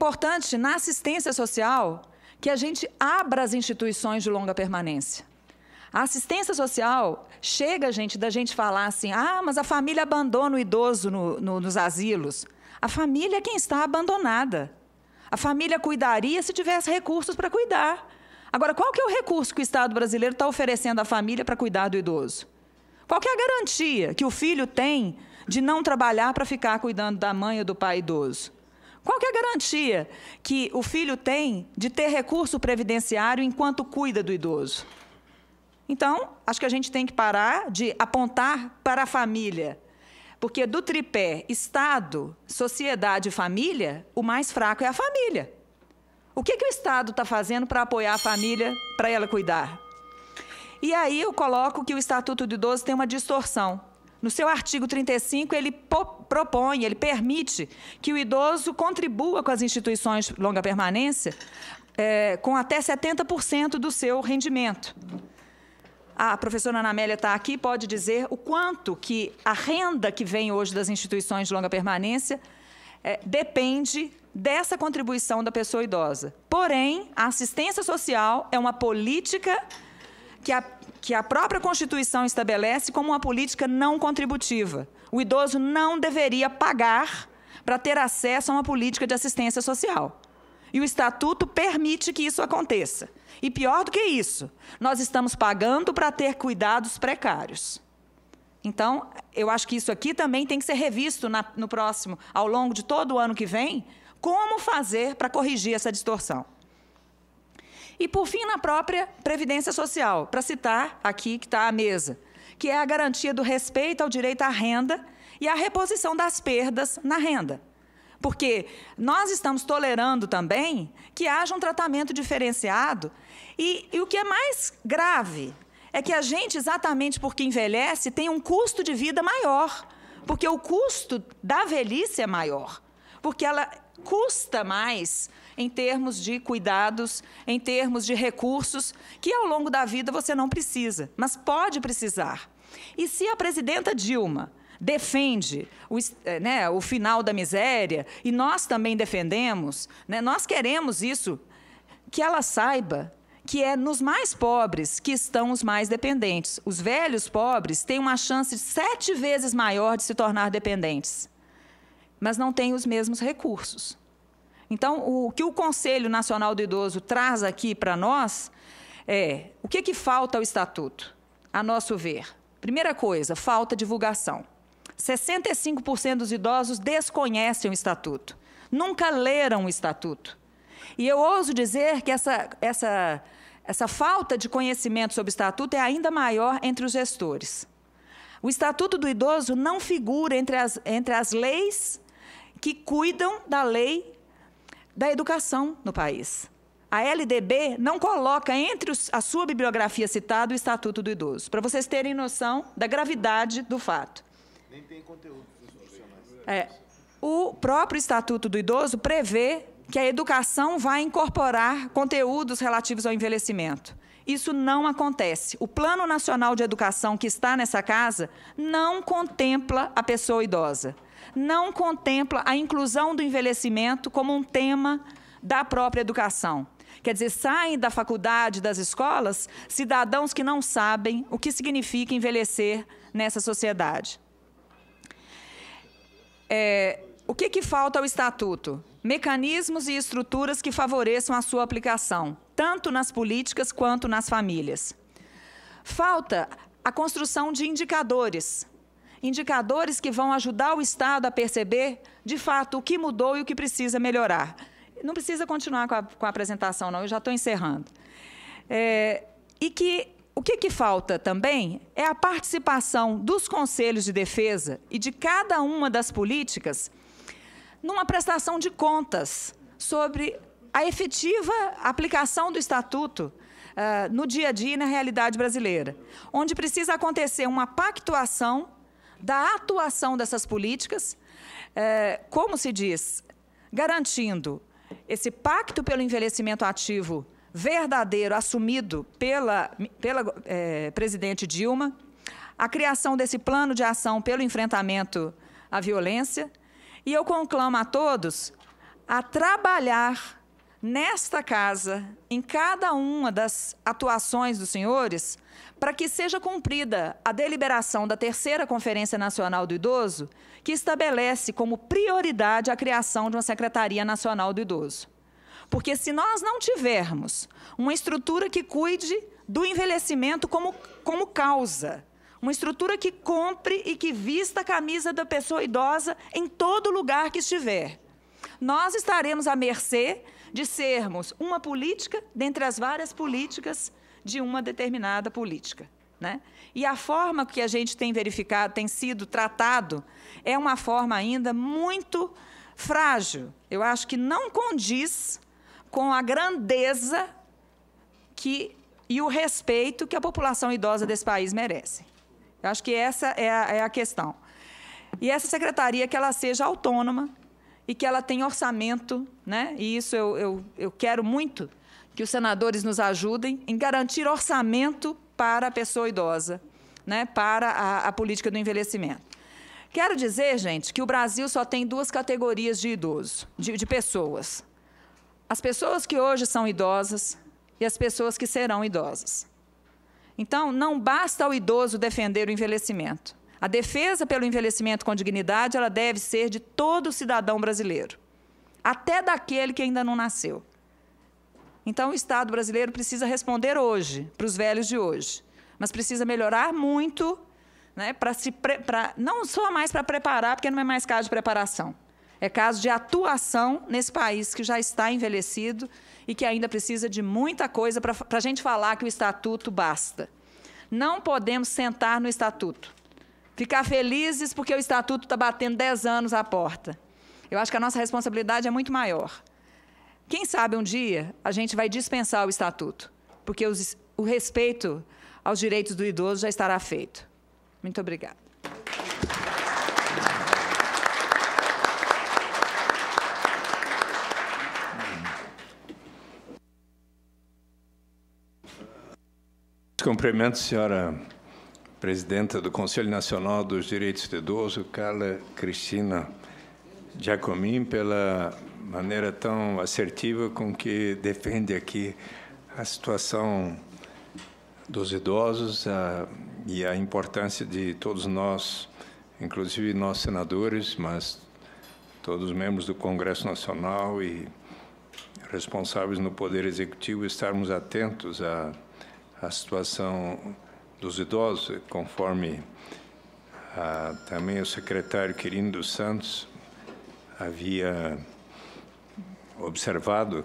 importante, na assistência social, que a gente abra as instituições de longa permanência. A assistência social chega, gente, da gente falar assim, mas a família abandona o idoso nos asilos. A família é quem está abandonada. A família cuidaria se tivesse recursos para cuidar. Agora, qual que é o recurso que o Estado brasileiro está oferecendo à família para cuidar do idoso? Qual que é a garantia que o filho tem de não trabalhar para ficar cuidando da mãe ou do pai idoso? Qual que é a garantia que o filho tem de ter recurso previdenciário enquanto cuida do idoso? Então, acho que a gente tem que parar de apontar para a família, porque do tripé Estado, sociedade e família, o mais fraco é a família. O que o Estado está fazendo para apoiar a família, para ela cuidar? E aí eu coloco que o Estatuto do Idoso tem uma distorção. No seu artigo 35, ele propõe, ele permite que o idoso contribua com as instituições de longa permanência com até 70% do seu rendimento. A professora Ana Amélia está aqui, pode dizer o quanto que a renda que vem hoje das instituições de longa permanência depende dessa contribuição da pessoa idosa. Porém, a assistência social é uma política que a própria Constituição estabelece como uma política não contributiva. O idoso não deveria pagar para ter acesso a uma política de assistência social. E o Estatuto permite que isso aconteça. E pior do que isso, nós estamos pagando para ter cuidados precários. Então, eu acho que isso aqui também tem que ser revisto no próximo, ao longo de todo o ano que vem, como fazer para corrigir essa distorção. E, por fim, na própria Previdência Social, para citar aqui que está à mesa, que é a garantia do respeito ao direito à renda e a reposição das perdas na renda. Porque nós estamos tolerando também que haja um tratamento diferenciado e o que é mais grave é que a gente, exatamente porque envelhece, tem um custo de vida maior, porque o custo da velhice é maior, porque ela custa mais em termos de cuidados, em termos de recursos, que ao longo da vida você não precisa, mas pode precisar. E se a presidenta Dilma defende o final da miséria, e nós também defendemos, nós queremos isso, que ela saiba que é nos mais pobres que estão os mais dependentes. Os velhos pobres têm uma chance 7 vezes maior de se tornar dependentes, mas não têm os mesmos recursos. Então, o que o Conselho Nacional do Idoso traz aqui para nós é o que falta ao Estatuto, a nosso ver. Primeira coisa, falta divulgação. 65% dos idosos desconhecem o Estatuto, nunca leram o Estatuto. E eu ouso dizer que essa falta de conhecimento sobre o Estatuto é ainda maior entre os gestores. O Estatuto do Idoso não figura entre as leis que cuidam da lei da educação no país. A LDB não coloca entre a sua bibliografia citada o Estatuto do Idoso, para vocês terem noção da gravidade do fato. Nem tem conteúdos institucionais. O próprio Estatuto do Idoso prevê que a educação vai incorporar conteúdos relativos ao envelhecimento. Isso não acontece. O Plano Nacional de Educação que está nessa casa não contempla a pessoa idosa, não contempla a inclusão do envelhecimento como um tema da própria educação. Quer dizer, saem da faculdade, das escolas, cidadãos que não sabem o que significa envelhecer nessa sociedade. O que falta ao Estatuto? Mecanismos e estruturas que favoreçam a sua aplicação, tanto nas políticas quanto nas famílias. Falta a construção de indicadores. Indicadores que vão ajudar o Estado a perceber, de fato, o que mudou e o que precisa melhorar. Não precisa continuar com a apresentação, não, eu já estou encerrando. O que falta também é a participação dos conselhos de defesa e de cada uma das políticas numa prestação de contas sobre a efetiva aplicação do Estatuto no dia a dia e na realidade brasileira, onde precisa acontecer uma pactuação da atuação dessas políticas, como se diz, garantindo esse pacto pelo envelhecimento ativo verdadeiro, assumido pela presidente Dilma, a criação desse plano de ação pelo enfrentamento à violência, e eu conclamo a todos a trabalhar nesta casa, em cada uma das atuações dos senhores, para que seja cumprida a deliberação da terceira Conferência Nacional do Idoso, que estabelece como prioridade a criação de uma Secretaria Nacional do Idoso. Porque se nós não tivermos uma estrutura que cuide do envelhecimento como causa, uma estrutura que compre e que vista a camisa da pessoa idosa em todo lugar que estiver, nós estaremos à mercê de sermos uma política dentre as várias políticas de uma determinada política, né? E a forma que a gente tem verificado, tem sido tratado, é uma forma ainda muito frágil. Eu acho que não condiz com a grandeza e o respeito que a população idosa desse país merece. Eu acho que essa é a questão. E essa secretaria, que ela seja autônoma e que ela tenha orçamento, né? E isso eu quero muito que os senadores nos ajudem em garantir orçamento para a pessoa idosa, né? Para a política do envelhecimento. Quero dizer, gente, que o Brasil só tem duas categorias de idosos, de pessoas. As pessoas que hoje são idosas e as pessoas que serão idosas. Então, não basta ao idoso defender o envelhecimento. A defesa pelo envelhecimento com dignidade, ela deve ser de todo cidadão brasileiro, até daquele que ainda não nasceu. Então, o Estado brasileiro precisa responder hoje, para os velhos de hoje, mas precisa melhorar muito, né, não só mais para preparar, porque não é mais caso de preparação, é caso de atuação nesse país que já está envelhecido e que ainda precisa de muita coisa para a gente falar que o Estatuto basta. Não podemos sentar no Estatuto, ficar felizes porque o Estatuto está batendo 10 anos à porta. Eu acho que a nossa responsabilidade é muito maior. Quem sabe um dia a gente vai dispensar o Estatuto, porque o respeito aos direitos do idoso já estará feito. Muito obrigada. Cumprimento a senhora presidenta do Conselho Nacional dos Direitos do Idoso, Carla Cristina Giacomin, pela maneira tão assertiva com que defende aqui a situação dos idosos e a importância de todos nós, inclusive nós senadores, mas todos os membros do Congresso Nacional e responsáveis no Poder Executivo, estarmos atentos à situação dos idosos, conforme também o secretário Quirino dos Santos havia observado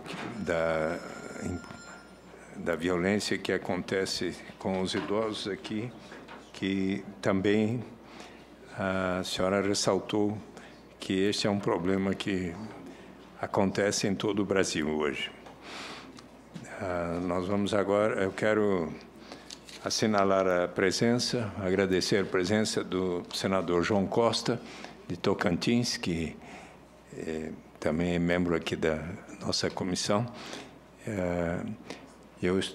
da violência que acontece com os idosos aqui, que também a senhora ressaltou que este é um problema que acontece em todo o Brasil hoje. Nós vamos agora, eu quero assinalar a presença, agradecer a presença do senador João Costa, de Tocantins, que também é membro aqui da nossa comissão.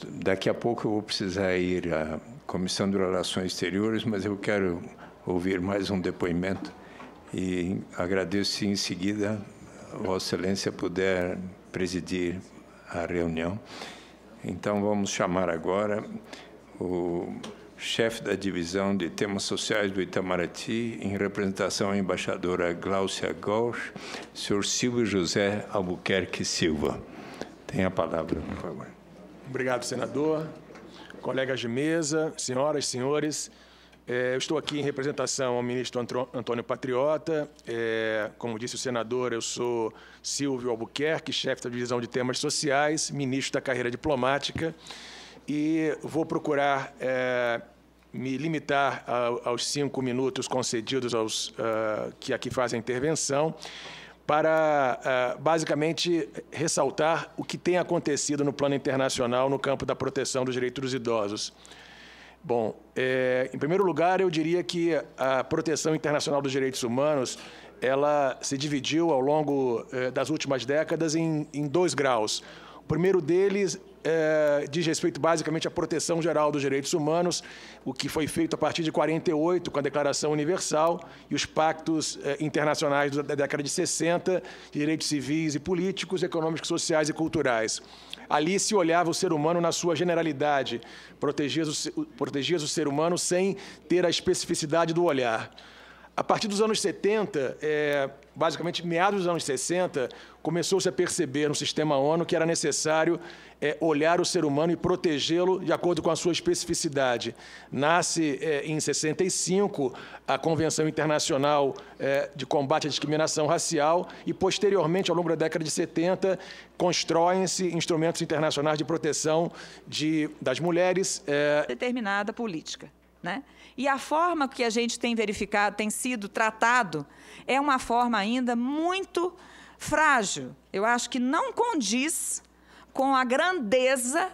Daqui a pouco eu vou precisar ir à Comissão de Relações Exteriores, mas eu quero ouvir mais um depoimento e agradeço se em seguida Vossa Excelência puder presidir a reunião. Então, vamos chamar agora o chefe da Divisão de Temas Sociais do Itamaraty, em representação à embaixadora Gláucia Gauch, senhor Silvio José Albuquerque Silva. Tem a palavra, por favor. Obrigado, senador. Colegas de mesa, senhoras e senhores, eu estou aqui em representação ao ministro Antônio Patriota. Como disse o senador, eu sou Silvio Albuquerque, chefe da Divisão de Temas Sociais, ministro da Carreira Diplomática, e vou procurar me limitar aos 5 minutos concedidos aos que aqui fazem a intervenção, para, basicamente, ressaltar o que tem acontecido no plano internacional no campo da proteção dos direitos dos idosos. Bom, em primeiro lugar, eu diria que a proteção internacional dos direitos humanos, ela se dividiu ao longo das últimas décadas em 2 graus. O primeiro deles diz respeito basicamente à proteção geral dos direitos humanos, o que foi feito a partir de 48, com a Declaração Universal e os pactos internacionais da década de 60, de direitos civis e políticos, econômicos, sociais e culturais. Ali se olhava o ser humano na sua generalidade, protegia o ser humano sem ter a especificidade do olhar. A partir dos anos 70, basicamente meados dos anos 60, começou-se a perceber no sistema ONU que era necessário olhar o ser humano e protegê-lo de acordo com a sua especificidade. Nasce, em 65, a Convenção Internacional de Combate à Discriminação Racial e, posteriormente, ao longo da década de 70, constroem-se instrumentos internacionais de proteção das mulheres. Determinada política, né? E a forma que a gente tem verificado, tem sido tratado, é uma forma ainda muito frágil. Eu acho que não condiz com a grandeza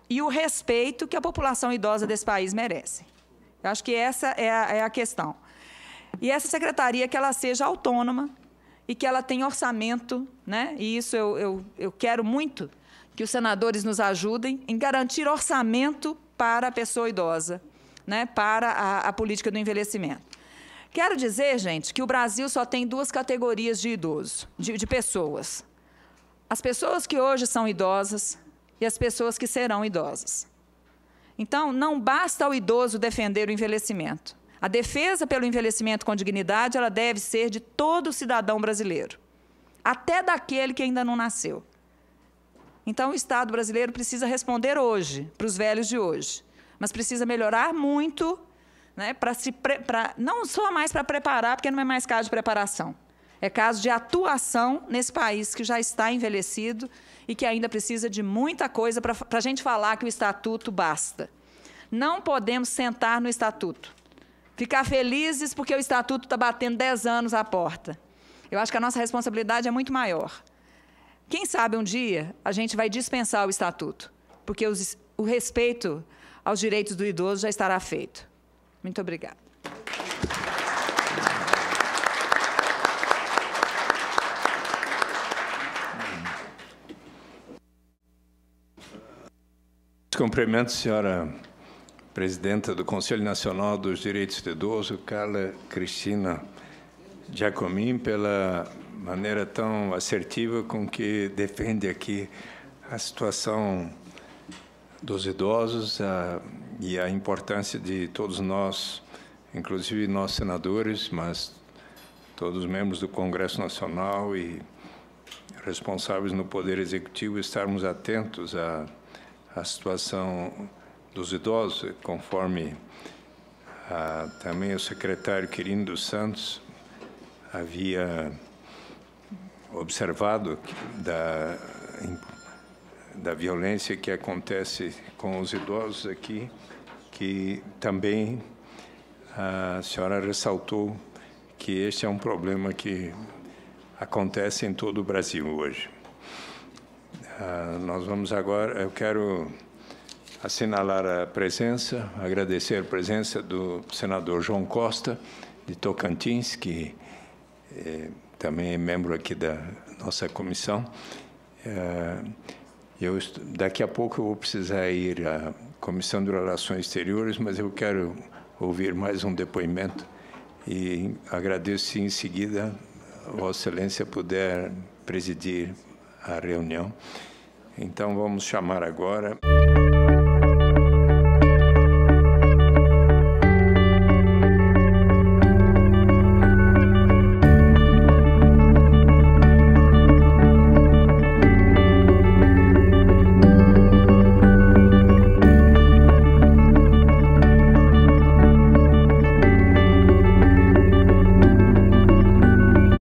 e o respeito que a população idosa desse país merece. Eu acho que essa é a questão. E essa secretaria, que ela seja autônoma e que ela tenha orçamento, né? E isso eu quero muito que os senadores nos ajudem em garantir orçamento para a pessoa idosa, né, para a política do envelhecimento. Quero dizer, gente, que o Brasil só tem 2 categorias de idosos, de pessoas. As pessoas que hoje são idosas e as pessoas que serão idosas. Então, não basta ao idoso defender o envelhecimento. A defesa pelo envelhecimento com dignidade, ela deve ser de todo cidadão brasileiro, até daquele que ainda não nasceu. Então, o Estado brasileiro precisa responder hoje, para os velhos de hoje, mas precisa melhorar muito, né, não só mais para preparar, porque não é mais caso de preparação, é caso de atuação nesse país que já está envelhecido e que ainda precisa de muita coisa para a gente falar que o Estatuto basta. Não podemos sentar no Estatuto, ficar felizes porque o Estatuto está batendo 10 anos à porta. Eu acho que a nossa responsabilidade é muito maior. Quem sabe um dia a gente vai dispensar o Estatuto, porque o respeito aos direitos do idoso já estará feito. Muito obrigada. Cumprimento, senhora presidenta do Conselho Nacional dos Direitos do Idoso, Carla Cristina Giacomin, pela maneira tão assertiva com que defende aqui a situação dos idosos e a importância de todos nós, inclusive nós senadores, mas todos os membros do Congresso Nacional e responsáveis no Poder Executivo, estarmos atentos à situação dos idosos, conforme também o secretário Quirino dos Santos havia observado da violência que acontece com os idosos aqui, que também a senhora ressaltou que este é um problema que acontece em todo o Brasil hoje. Nós vamos agora, eu quero assinalar a presença, agradecer a presença do senador João Costa, de Tocantins, que também é membro aqui da nossa comissão. Daqui a pouco eu vou precisar ir à Comissão de Relações Exteriores, mas eu quero ouvir mais um depoimento e agradeço se em seguida Vossa Excelência puder presidir a reunião. Então, vamos chamar agora...